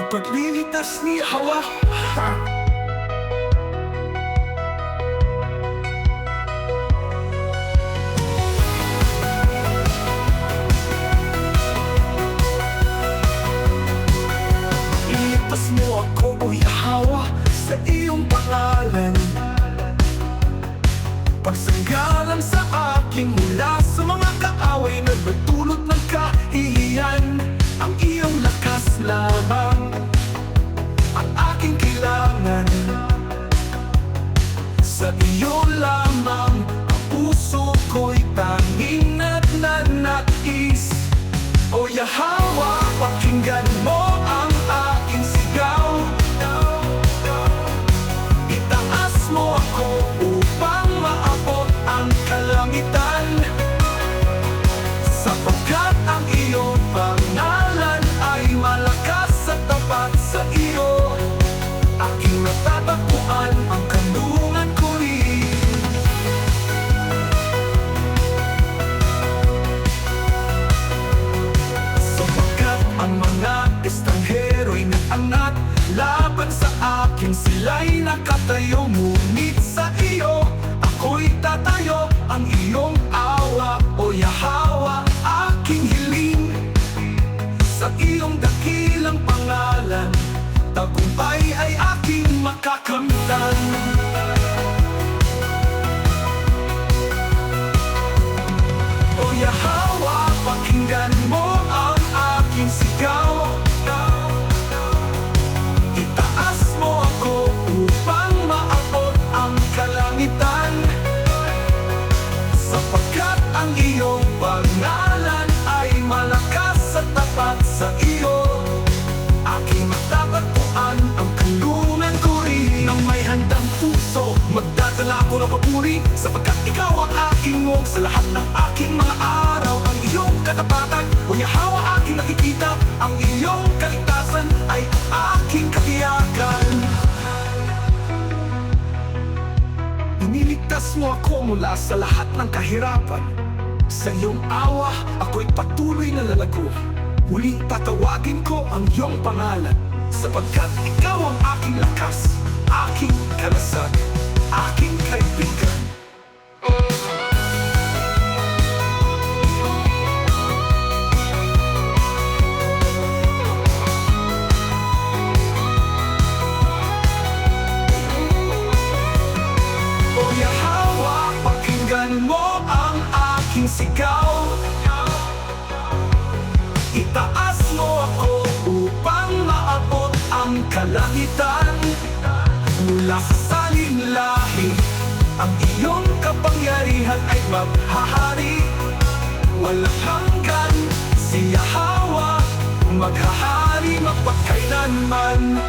paglilitas ni Hawa. Ilipas mo ako, o Hawa, sa iyong pangalan. Pagsanggalang sa aking mula sa mga kaaway na nagdulot ng kahihiyan. Ang iyong lakas lamang ang aking kailangan. Sa iyo lamang ang puso ko'y tanging nagnanais. O Yahweh, pakinggan mo ang aking sigaw. Itaas mo ako upang maabot ang kalangitan, sapagkat ang iyong pangalan ay malakas at tapat. Sa iyo aking natatagpuan ang kanlungan ko rin. Sapagkat ang mga estrangero'y nag-angat laban sa akin, sila'y nakatayo. Ngunit sa iyo ako'y tatayo. Ang iyong awa, o Yahweh, aking hiling. Sa iyong dakilang pangalan, tagumpay ay aking makakamtan. O Yahweh, pakinggan mo ang aking sigaw. Itaas mo ako upang maabot ang kalangitan, sapagkat ang iyong pangalan ay malakas at tapat. Sa iyo aking matatagpuan ang kanlungan ko rin. Nang may handang puso, magdadala ako ng papuri, sapagkat ikaw ang aking ngong sa lahat ng aking mga araw. Ang iyong katapatan, o Yahweh, aking nakikita. Ang iyong kaligtasan ay aking katiyakan. Iniligtas mo ako mula sa lahat ng kahirapan. Sa iyong awa, ako'y patuloy na lalago. Muling tatawagin ko ang iyong pangalan, sapagkat ikaw ang aking lakas, aking kalasag, aking kaibigan. O Yahweh, pakinggan mo ang aking sigaw. Itaas mo ako upang maabot ang kalangitan. Mula sa salinlahi, ang iyong kapangyarihan ay maghahari. Walang hanggan, si Yahweh maghahari magpakailanman.